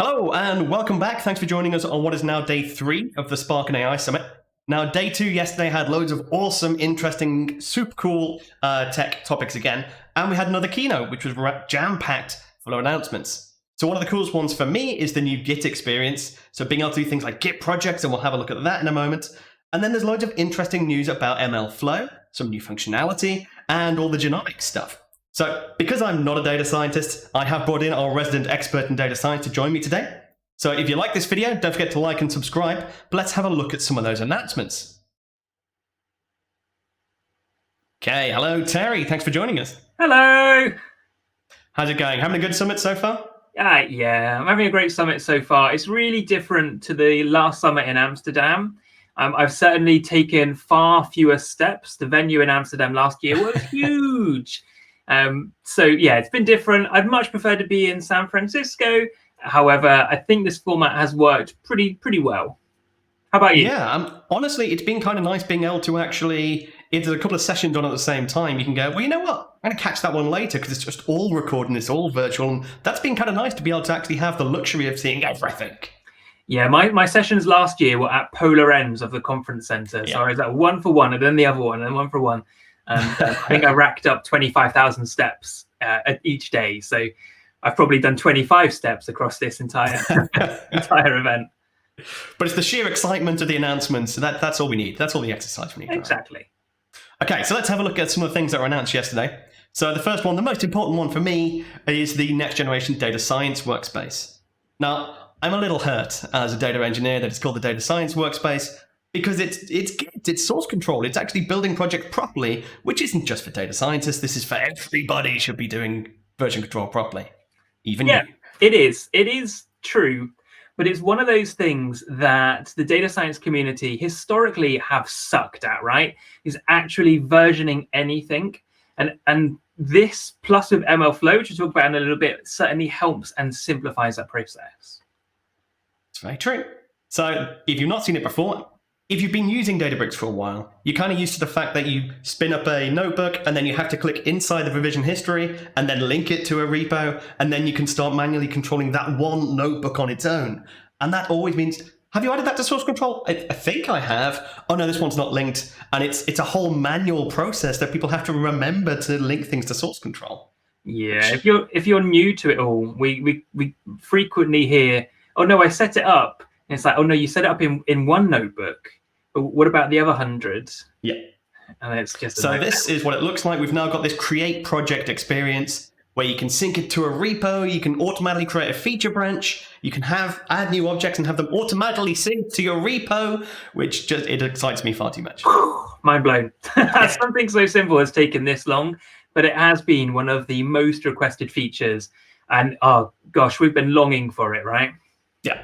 Hello and welcome back. Thanks for joining us on what is now day 3 of the Spark and AI Summit. Now, day 2 yesterday had loads of awesome, interesting, super cool tech topics again. And we had another keynote, which was jam-packed full of announcements. So one of the coolest ones for me is the new Git experience. So being able to do things like Git Project, and we'll have a look at that in a moment. And then there's loads of interesting news about MLFlow, some new functionality, and all the genomics stuff. So because I'm not a data scientist, I have brought in our resident expert in data science to join me today. So if you like this video, don't forget to like and subscribe, but let's have a look at some of those announcements. Okay, hello Terry, thanks for joining us. Hello! How's it going? Having a good summit so far? Yeah, I'm having a great summit so far. It's really different to the last summit in Amsterdam. I've certainly taken far fewer steps. The venue in Amsterdam last year was huge. So yeah, it's been different. I'd much prefer to be in San Francisco. However, I think this format has worked pretty well. How about you? Yeah, honestly, it's been kind of nice being able to actually, if there's a couple of sessions on at the same time, you can go, well, you know what? I'm going to catch that one later because it's just all recorded and it's all virtual. And that's been kind of nice to be able to actually have the luxury of seeing everything. Yeah, my sessions last year were at polar ends of the conference center. So I was at 1 for 1 and then the other one and 1 for 1. I think I racked up 25,000 steps at each day. So I've probably done 25 steps across this entire event. But it's the sheer excitement of the announcements. So that's all we need. That's all the exercise we need. Exactly. Okay, so let's have a look at some of the things that were announced yesterday. So the first one, the most important one for me, is the next generation data science workspace. Now, I'm a little hurt as a data engineer that it's called the data science workspace because it's source control. It's actually building projects properly, which isn't just for data scientists. This is for everybody should be doing version control properly. Even you. It is. It is true. But it's one of those things that the data science community historically have sucked at, right? Is actually versioning anything. And this, plus with MLFlow, which we'll talk about in a little bit, certainly helps and simplifies that process. It's very true. So if you've not seen it before, if you've been using Databricks for a while, you're kind of used to the fact that you spin up a notebook and then you have to click inside the revision history and then link it to a repo, and then you can start manually controlling that one notebook on its own. And that always means, have you added that to source control? I think I have. Oh no, this one's not linked. And it's a whole manual process that people have to remember to link things to source control. Yeah, if you're new to it all, we frequently hear, oh no, I set it up. And it's like, oh no, you set it up in one notebook. But what about the other 100? Yeah. And it's just so this is what it looks like. We've now got this create project experience where you can sync it to a repo, you can automatically create a feature branch, you can add new objects and have them automatically sync to your repo, which just, it excites me far too much. Mind blown. Something so simple has taken this long, but it has been one of the most requested features. And oh gosh, we've been longing for it, right? Yeah.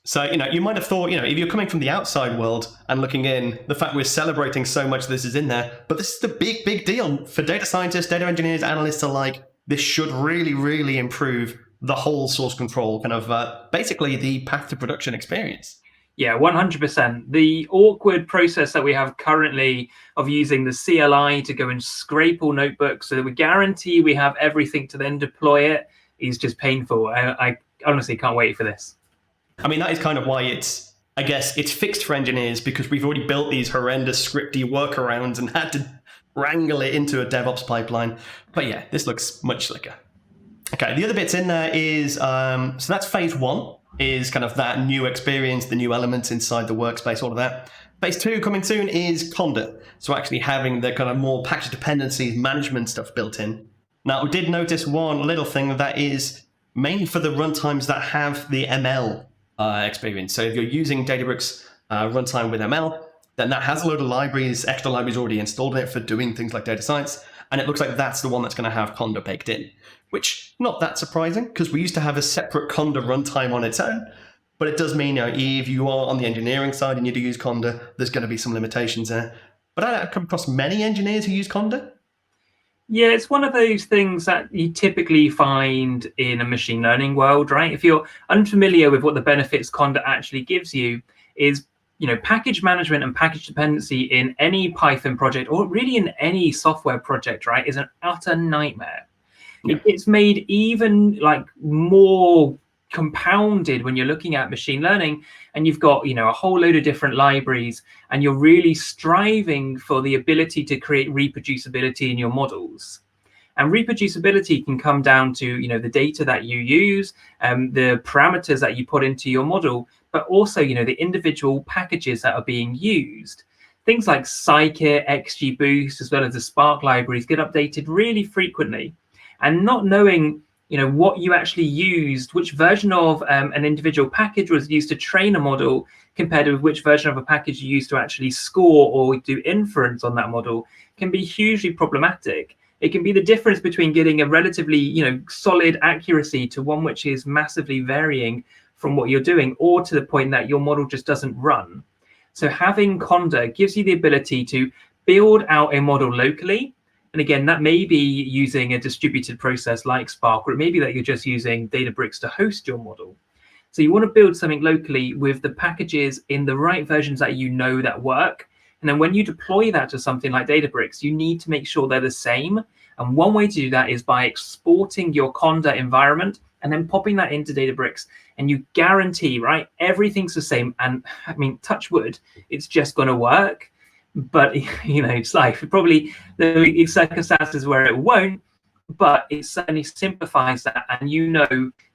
So, you might have thought, if you're coming from the outside world and looking in, the fact we're celebrating so much this is in there, but this is the big deal for data scientists, data engineers, analysts alike. This should really, really improve the whole source control, kind of basically the path to production experience. Yeah, 100%. The awkward process that we have currently of using the CLI to go and scrape all notebooks so that we guarantee we have everything to then deploy it is just painful. I honestly can't wait for this. I mean, that is kind of why it's fixed for engineers, because we've already built these horrendous scripty workarounds and had to wrangle it into a DevOps pipeline. But yeah, this looks much slicker. Okay, the other bits in there is, so that's phase 1, is kind of that new experience, the new elements inside the workspace, all of that. Phase 2 coming soon is Conda. So actually having the kind of more package dependencies management stuff built in. Now, we did notice one little thing that is mainly for the runtimes that have the ML experience. So if you're using Databricks runtime with ML, then that has a load of libraries, extra libraries already installed in it for doing things like data science. And it looks like that's the one that's going to have Conda baked in, which not that surprising because we used to have a separate Conda runtime on its own. But it does mean, if you are on the engineering side and you do use Conda, there's going to be some limitations there. But I don't come across many engineers who use Conda. Yeah, it's one of those things that you typically find in a machine learning world, right? If you're unfamiliar with what the benefits Conda actually gives you, is package management and package dependency in any Python project, or really in any software project, right, is an utter nightmare. Yeah. It's made even more compounded when you're looking at machine learning, and you've got a whole load of different libraries, and you're really striving for the ability to create reproducibility in your models. And reproducibility can come down to the data that you use, the parameters that you put into your model, but also the individual packages that are being used. Things like scikit, XGBoost, as well as the Spark libraries get updated really frequently. And not knowing what you actually used, which version of an individual package was used to train a model compared with which version of a package you used to actually score or do inference on that model, can be hugely problematic. It can be the difference between getting a relatively solid accuracy to one which is massively varying from what you're doing, or to the point that your model just doesn't run. So having Conda gives you the ability to build out a model locally. And again, that may be using a distributed process like Spark, or it may be that you're just using Databricks to host your model. So you want to build something locally with the packages in the right versions that that work. And then when you deploy that to something like Databricks, you need to make sure they're the same. And one way to do that is by exporting your Conda environment and then popping that into Databricks. And you guarantee, right, everything's the same. And I mean, touch wood, it's just going to work. But it's life. Probably there are circumstances where it won't, but it certainly simplifies that. And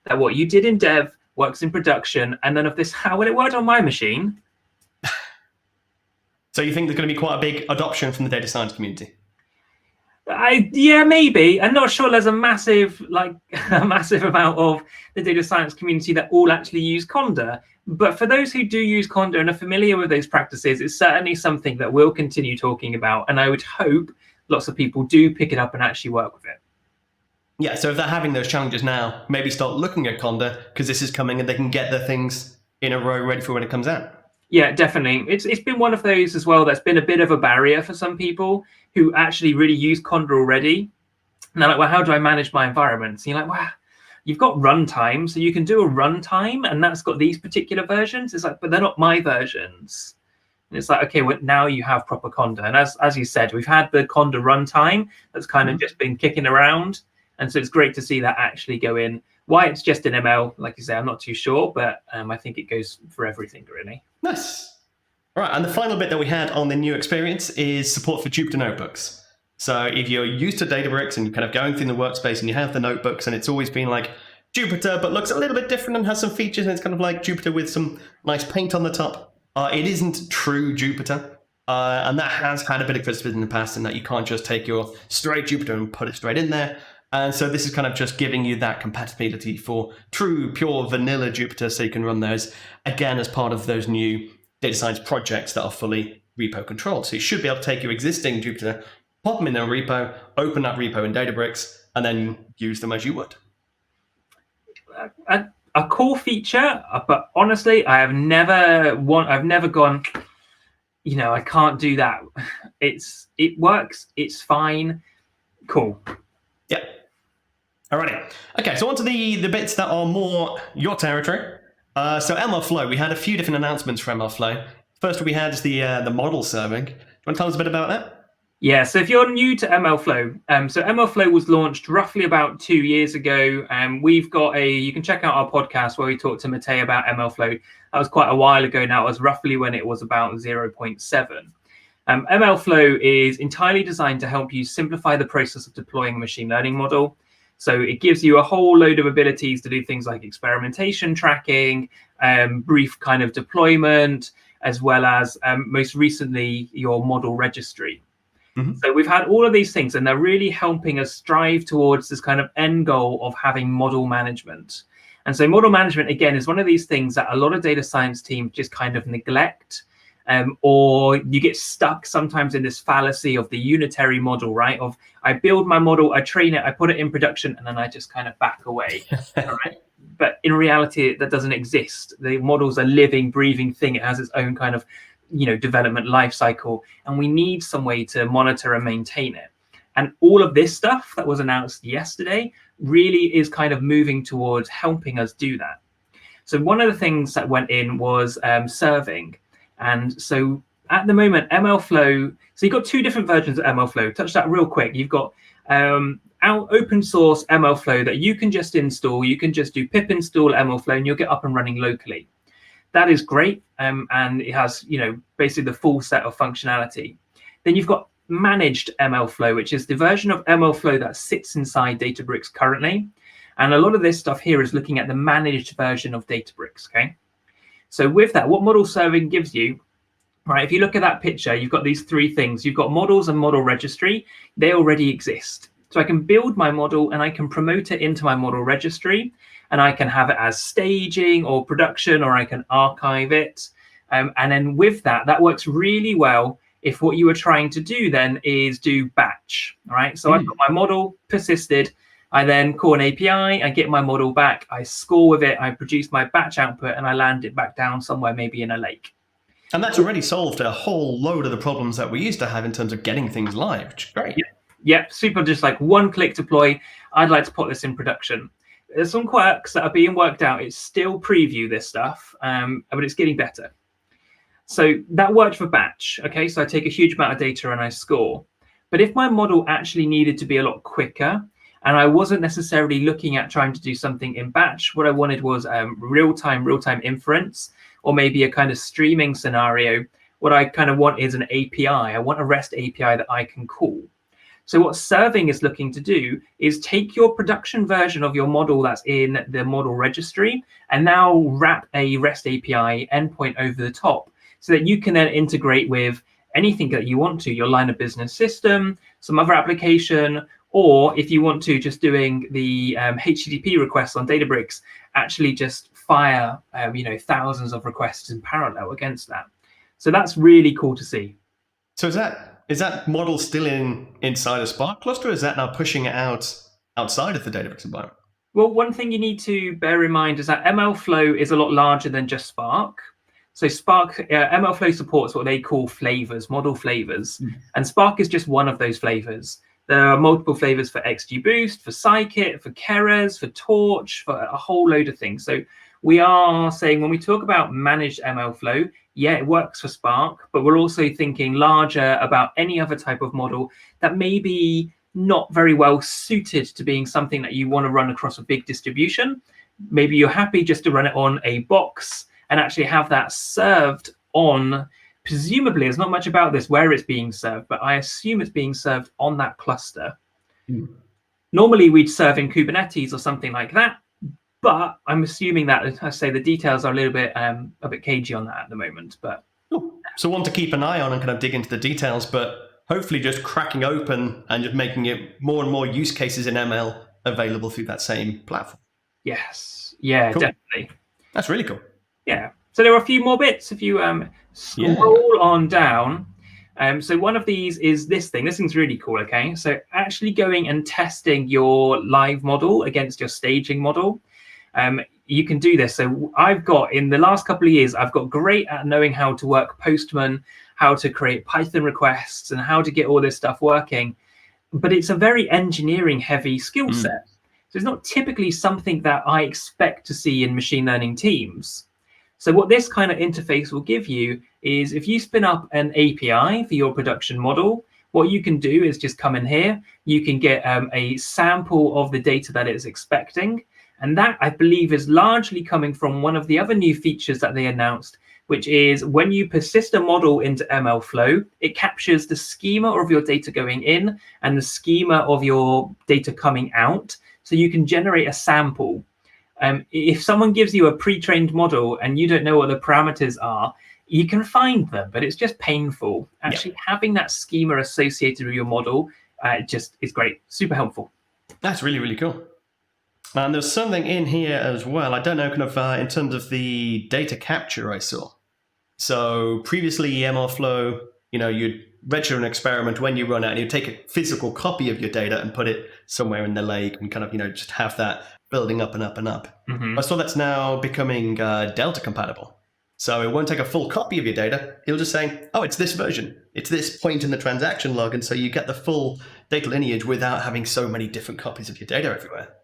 that what you did in dev works in production. And then how will it work on my machine? So you think there's going to be quite a big adoption from the data science community? Yeah, maybe. I'm not sure there's a massive amount of the data science community that all actually use Conda. But for those who do use Conda and are familiar with those practices, it's certainly something that we'll continue talking about. And I would hope lots of people do pick it up and actually work with it. Yeah, so if they're having those challenges now, maybe start looking at Conda, because this is coming and they can get their things in a row ready for when it comes out. Yeah, definitely. It's been one of those as well that's been a bit of a barrier for some people who actually really use Conda already. And they're like, well, how do I manage my environments? And you're like, well, you've got runtime, so you can do a runtime, and that's got these particular versions. It's like, but they're not my versions. And it's like, okay, well, now you have proper Conda. And as you said, we've had the Conda runtime that's kind of just been kicking around. And so it's great to see that actually go in. Why it's just in ML, like you say, I'm not too sure, but I think it goes for everything, really. Nice. All right, and the final bit that we had on the new experience is support for Jupyter notebooks. So if you're used to Databricks and you're kind of going through the workspace and you have the notebooks and it's always been like Jupyter, but looks a little bit different and has some features and it's kind of like Jupyter with some nice paint on the top, it isn't true Jupyter. And that has had a bit of criticism in the past in that you can't just take your straight Jupyter and put it straight in there. And so this is kind of just giving you that compatibility for true, pure vanilla Jupyter, so you can run those, again, as part of those new data science projects that are fully repo controlled. So you should be able to take your existing Jupyter, pop them in a repo, open that repo in Databricks, and then use them as you would. A cool feature, but honestly, I've never gone, I can't do that. It works, it's fine, cool. Yeah. Alrighty. Okay, so on to the bits that are more your territory. So MLFlow, we had a few different announcements for MLFlow. First we had is the model serving. Do you want to tell us a bit about that? Yeah, so if you're new to MLFlow, so MLFlow was launched roughly about 2 years ago. We've got you can check out our podcast where we talked to Matei about MLFlow. That was quite a while ago now. It was roughly when it was about 0.7. MLFlow is entirely designed to help you simplify the process of deploying a machine learning model. So it gives you a whole load of abilities to do things like experimentation tracking, brief kind of deployment, as well as most recently your model registry. Mm-hmm. So we've had all of these things, and they're really helping us strive towards this kind of end goal of having model management. And so model management, again, is one of these things that a lot of data science teams just kind of neglect. Or you get stuck sometimes in this fallacy of the unitary model, right? Of I build my model, I train it, I put it in production, and then I just kind of back away. Right? But in reality, that doesn't exist. The model's a living, breathing thing. It has its own kind of, development life cycle, and we need some way to monitor and maintain it. And all of this stuff that was announced yesterday really is kind of moving towards helping us do that. So one of the things that went in was serving. And so at the moment, MLFlow, so you've got two different versions of MLFlow. Touch that real quick. You've got open source MLFlow that you can just install. You can just do pip install MLFlow and you'll get up and running locally. That is great, and it has, basically the full set of functionality. Then you've got managed MLFlow, which is the version of MLFlow that sits inside Databricks currently. And a lot of this stuff here is looking at the managed version of Databricks, okay? So with that, what model serving gives you, right, if you look at that picture, you've got these three things. You've got models and model registry. They already exist. So I can build my model and I can promote it into my model registry, and I can have it as staging or production, or I can archive it. And then with that, that works really well if what you were trying to do then is do batch, all right? So I've got my model persisted. I then call an API, I get my model back, I score with it, I produce my batch output, and I land it back down somewhere, maybe in a lake. And that's already solved a whole load of the problems that we used to have in terms of getting things live, which is great. Yep, super, just like one-click deploy. I'd like to put this in production. There's some quirks that are being worked out. It's still preview, this stuff, but it's getting better. So that worked for batch, okay? So I take a huge amount of data and I score. But if my model actually needed to be a lot quicker, and I wasn't necessarily looking at trying to do something in batch, what I wanted was real-time inference, or maybe a kind of streaming scenario. What I kind of want is an API. I want a REST API that I can call. So what serving is looking to do is take your production version of your model that's in the model registry and now wrap a REST API endpoint over the top so that you can then integrate with anything that you want to, your line of business system, some other application, or if you want to, just doing the HTTP requests on Databricks, actually just fire thousands of requests in parallel against that. So that's really cool to see. So is that model still inside a Spark cluster, or is that now pushing it outside of the Databricks environment? Well, one thing you need to bear in mind is that MLFlow is a lot larger than just Spark. So Spark, MLFlow supports what they call flavors, model flavors, and Spark is just one of those flavors. There are multiple flavors for XGBoost, for Scikit, for Keras, for Torch, for a whole load of things. So we are saying when we talk about managed MLFlow, yeah, it works for Spark, but we're also thinking larger about any other type of model that may be not very well suited to being something that you want to run across a big distribution. Maybe you're happy just to run it on a box and actually have that served on, presumably, there's not much about this where it's being served, but I assume it's being served on that cluster. Normally, we'd serve in Kubernetes or something like that, but I'm assuming that, as I say, the details are a little bit cagey on that at the moment. But so one to keep an eye on and kind of dig into the details, but hopefully just cracking open and just making it more and more use cases in ML available through that same platform. Yes, yeah, cool. Definitely. That's really cool. Yeah. So there are a few more bits if you scroll on down. So one of these is this thing. This thing's really cool, okay? So actually going and testing your live model against your staging model. You can do this. So I've got, in the last couple of years, I've got great at knowing how to work Postman, how to create Python requests, and how to get all this stuff working. But it's a very engineering heavy skill set. So it's not typically something that I expect to see in machine learning teams. So what this kind of interface will give you is if you spin up an API for your production model, what you can do is just come in here. You can get a sample of the data that it's expecting. And that, I believe, is largely coming from one of the other new features that they announced, which is when you persist a model into MLFlow, it captures the schema of your data going in and the schema of your data coming out. So you can generate a sample. If someone gives you a pre-trained model and you don't know what the parameters are, you can find them, but it's just painful. Actually, having that schema associated with your model just is great, super helpful. That's really, really cool. And there's something in here as well. I don't know, kind of in terms of the data capture I saw. So previously, MLFlow, you'd register an experiment when you run it, and you'd take a physical copy of your data and put it somewhere in the lake and kind of, just have that building up and up and up. I saw that's now becoming Delta compatible. So it won't take a full copy of your data. It'll just say, oh, it's this version. It's this point in the transaction log. And so you get the full data lineage without having so many different copies of your data everywhere.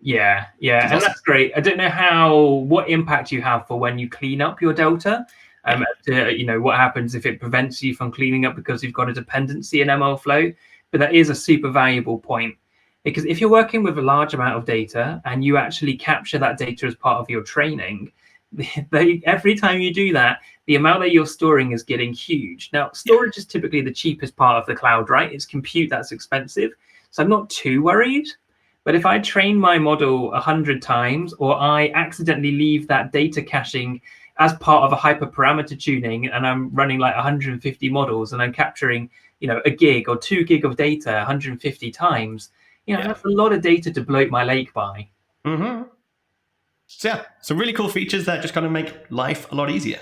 Yeah. And that's great. I don't know what impact you have for when you clean up your Delta. What happens if it prevents you from cleaning up because you've got a dependency in MLFlow. But that is a super valuable point. Because if you're working with a large amount of data and you actually capture that data as part of your training, every time you do that, the amount that you're storing is getting huge. Now, storage is typically the cheapest part of the cloud, right? It's compute that's expensive. So I'm not too worried. But if I train my model 100 times, or I accidentally leave that data caching as part of a hyperparameter tuning, and I'm running like 150 models and I'm capturing, a gig or 2 gig of data 150 times, that's a lot of data to bloat my lake by. Mm-hmm. So yeah, some really cool features that just kind of make life a lot easier.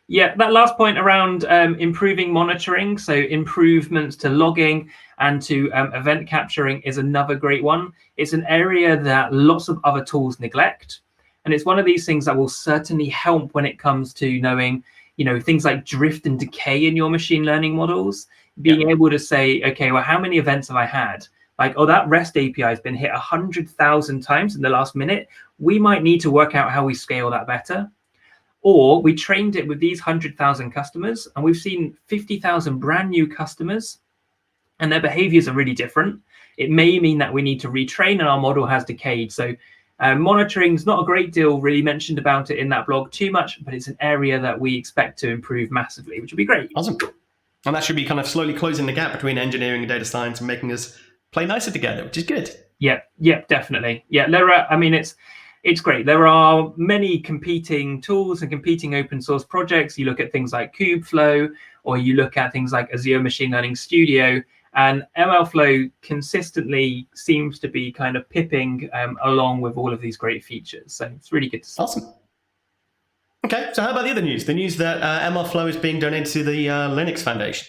Yeah, that last point around improving monitoring, so improvements to logging and to event capturing is another great one. It's an area that lots of other tools neglect. And it's one of these things that will certainly help when it comes to knowing, things like drift and decay in your machine learning models. Being able to say, okay, well, how many events have I had? Like, oh, that REST API has been hit 100,000 times in the last minute. We might need to work out how we scale that better. Or we trained it with these 100,000 customers, and we've seen 50,000 brand new customers, and their behaviors are really different. It may mean that we need to retrain and our model has decayed. So monitoring is not a great deal really mentioned about it in that blog too much, but it's an area that we expect to improve massively, which would be great. Awesome. And that should be kind of slowly closing the gap between engineering and data science and making us play nicer together, which is good. Yeah, definitely. Yeah, it's great. There are many competing tools and competing open source projects. You look at things like Kubeflow, or you look at things like Azure Machine Learning Studio, and MLFlow consistently seems to be kind of pipping along with all of these great features. So it's really good to see. Awesome. Okay, so how about the other news? The news that MLFlow is being donated to the Linux Foundation.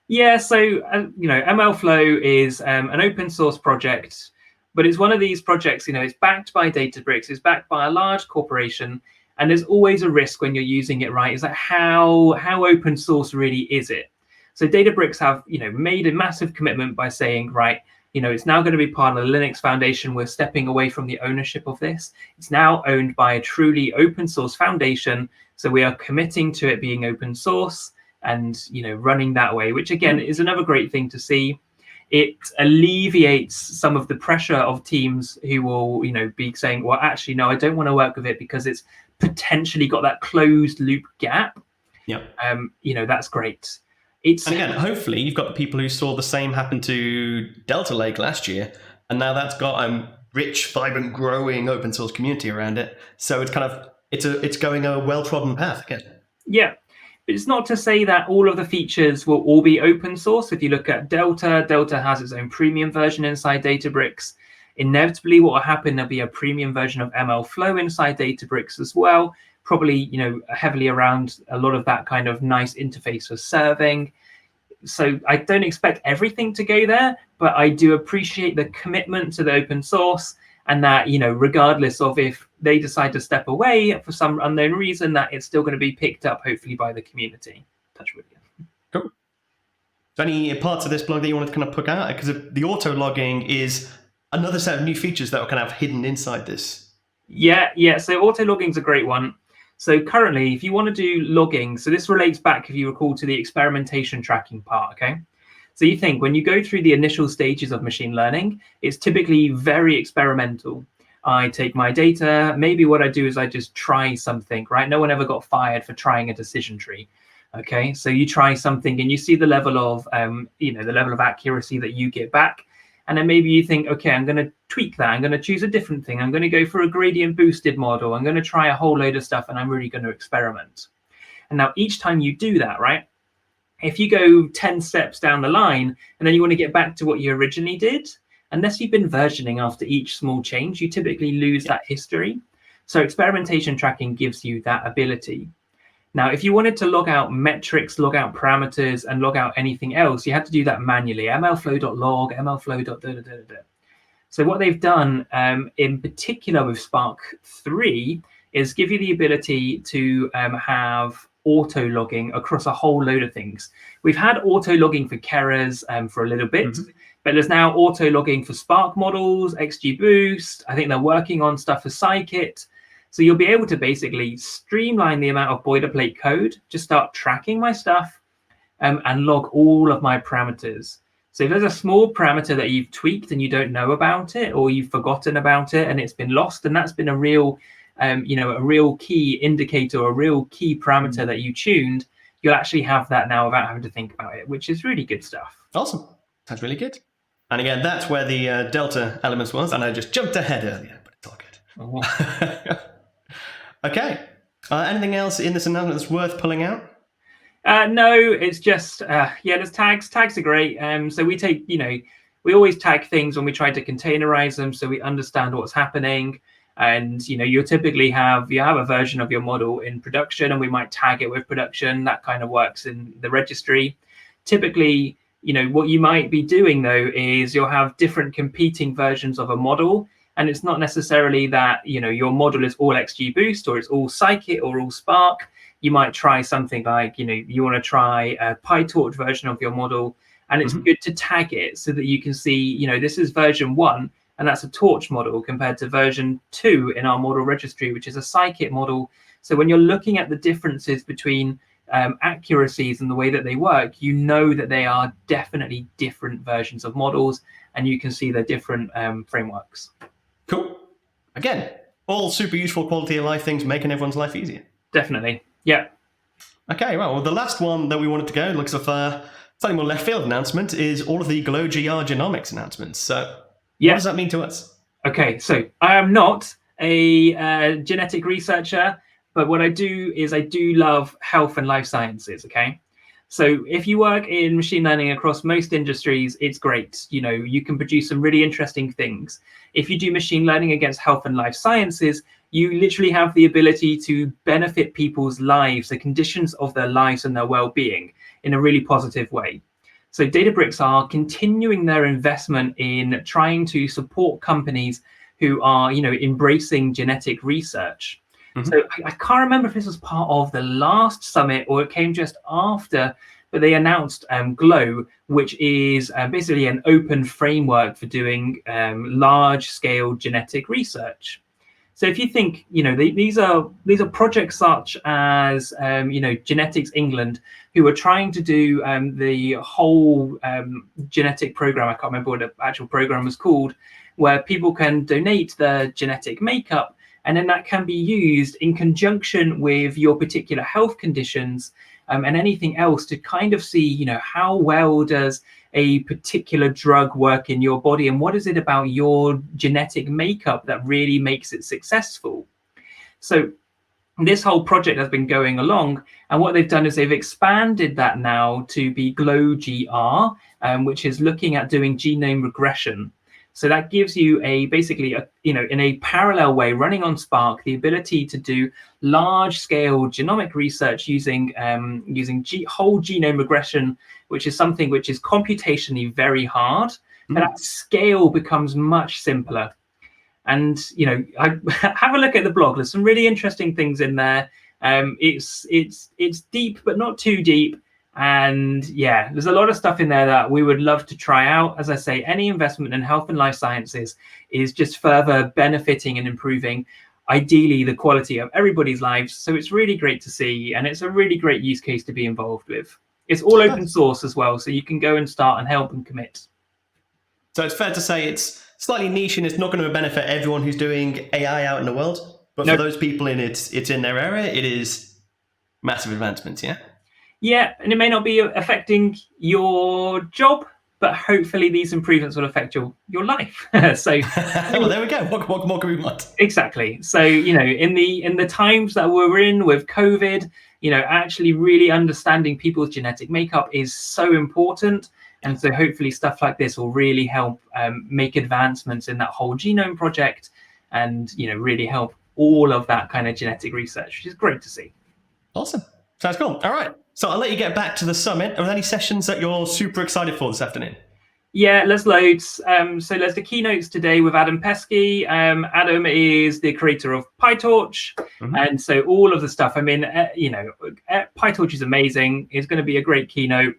Yeah, so MLFlow is an open source project, but it's one of these projects. It's backed by Databricks, it's backed by a large corporation, and there's always a risk when you're using it, right? Is that how open source really is it? So Databricks have made a massive commitment by saying, right, it's now going to be part of the Linux Foundation. We're stepping away from the ownership of this. It's now owned by a truly open source foundation. So we are committing to it being open source and running that way, which again is another great thing to see. It alleviates some of the pressure of teams who will be saying, well, actually, no, I don't want to work with it because it's potentially got that closed loop gap. Yeah. That's great. And again, hopefully you've got the people who saw the same happen to Delta Lake last year, and now that's got a rich, vibrant, growing open source community around it. So it's kind of it's going a well-trodden path again. Yeah. But it's not to say that all of the features will all be open source. If you look at Delta has its own premium version inside Databricks. Inevitably, what will happen, there'll be a premium version of MLFlow inside Databricks as well. Probably, heavily around a lot of that kind of nice interface for serving. So I don't expect everything to go there, but I do appreciate the commitment to the open source, and that, regardless of if they decide to step away for some unknown reason, that it's still going to be picked up, hopefully, by the community. Touch wood. Cool. So any parts of this blog that you wanted to kind of pick out? Because the auto logging is another set of new features that are kind of hidden inside this. Yeah. So auto logging is a great one. So currently, if you want to do logging, so this relates back, if you recall, to the experimentation tracking part, okay? So you think when you go through the initial stages of machine learning, it's typically very experimental. I take my data, maybe what I do is I just try something, right? No one ever got fired for trying a decision tree. Okay, so you try something and you see the level of, the level of accuracy that you get back. And then maybe you think, okay, I'm going to tweak that. I'm going to choose a different thing. I'm going to go for a gradient boosted model. I'm going to try a whole load of stuff, and I'm really going to experiment. And now each time you do that, right, if you go 10 steps down the line and then you want to get back to what you originally did, unless you've been versioning after each small change, you typically lose that history. So experimentation tracking gives you that ability. Now, if you wanted to log out metrics, log out parameters, and log out anything else, you had to do that manually. MLflow.log, MLflow.da-da-da-da. So what they've done, in particular with Spark 3, is give you the ability to have auto logging across a whole load of things. We've had auto logging for Keras for a little bit, but there's now auto logging for Spark models, XGBoost. I think they're working on stuff for Scikit. So you'll be able to basically streamline the amount of boilerplate code, just start tracking my stuff and log all of my parameters. So if there's a small parameter that you've tweaked and you don't know about it, or you've forgotten about it and it's been lost, and that's been a real, a real key indicator, or a real key parameter that you tuned, you'll actually have that now without having to think about it, which is really good stuff. Awesome. Sounds really good. And again, that's where the Delta elements was, and I just jumped ahead earlier, but it's all good. Okay. Anything else in this announcement that's worth pulling out? No, it's just, there's tags. Tags are great. So we take, we always tag things when we try to containerize them so we understand what's happening. And, you'll typically have a version of your model in production, and we might tag it with production. That kind of works in the registry. Typically, what you might be doing, though, is you'll have different competing versions of a model. And it's not necessarily that, your model is all XGBoost or it's all Scikit or all Spark. You might try something like, you want to try a PyTorch version of your model, and it's good to tag it so that you can see, this is version 1, and that's a Torch model, compared to version 2 in our model registry, which is a Scikit model. So when you're looking at the differences between accuracies and the way that they work, that they are definitely different versions of models, and you can see the different frameworks. Cool. Again, all super useful quality of life things, making everyone's life easier. Definitely. Yeah. Okay, well, the last one that we wanted to go, looks of slightly more left field announcement, is all of the GlowGR Genomics announcements. So what does that mean to us? Okay, so I am not a genetic researcher, but what I do is I do love health and life sciences, okay? So if you work in machine learning across most industries, it's great. You can produce some really interesting things. If you do machine learning against health and life sciences, you literally have the ability to benefit people's lives, the conditions of their lives and their well-being in a really positive way. So Databricks are continuing their investment in trying to support companies who are, embracing genetic research. So I can't remember if this was part of the last summit or it came just after, but they announced Glow, which is basically an open framework for doing large-scale genetic research. So if you think, these are projects such as, Genetics England, who are trying to do the whole genetic program. I can't remember what the actual program was called, where people can donate their genetic makeup, and then that can be used in conjunction with your particular health conditions and anything else to kind of see, how well does a particular drug work in your body, and what is it about your genetic makeup that really makes it successful. So this whole project has been going along, and what they've done is they've expanded that now to be GlowGR, which is looking at doing genome regression. So that gives you basically in a parallel way, running on Spark, the ability to do large-scale genomic research using whole genome regression, which is something which is computationally very hard, but at scale becomes much simpler. And I have a look at the blog. There's some really interesting things in there. It's deep, but not too deep. And yeah, there's a lot of stuff in there that we would love to try out. As I say, any investment in health and life sciences is just further benefiting and improving, ideally, the quality of everybody's lives. So it's really great to see, and it's a really great use case to be involved with. It's all open source as well, so you can go and start and help and commit. So it's fair to say it's slightly niche and it's not going to benefit everyone who's doing AI out in the world. But for those people it's in their area, it is massive advancements, yeah? Yeah, and it may not be affecting your job, but hopefully these improvements will affect your life. So well, there we go. What more can we want? Exactly. So, in the times that we're in with COVID, actually really understanding people's genetic makeup is so important. And so hopefully stuff like this will really help make advancements in that whole genome project and, really help all of that kind of genetic research, which is great to see. Awesome. Sounds cool. All right. So I'll let you get back to the summit. Are there any sessions that you're super excited for this afternoon? Yeah, there's loads. So there's the keynotes today with Adam Pesky. Adam is the creator of PyTorch. And so all of the stuff, PyTorch is amazing. It's going to be a great keynote.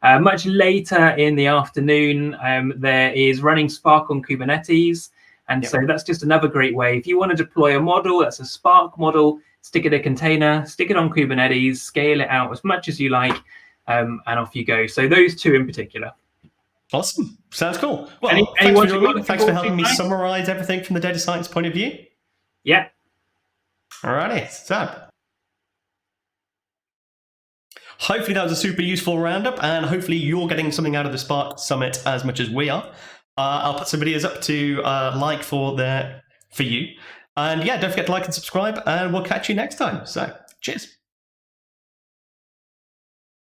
Much later in the afternoon, there is running Spark on Kubernetes. And so that's just another great way. If you want to deploy a model, that's a Spark model, stick it in a container, stick it on Kubernetes, scale it out as much as you like, and off you go. So those two in particular. Awesome. Sounds cool. Well, Anyone thanks for you've joining got me. looking Thanks for forward to, helping me Mike? summarize everything from the data science point of view. Yeah. Alrighty, so hopefully that was a super useful roundup, and hopefully you're getting something out of the Spark Summit as much as we are. I'll put some videos up to like for you. And yeah, don't forget to like and subscribe, and we'll catch you next time. So, cheers.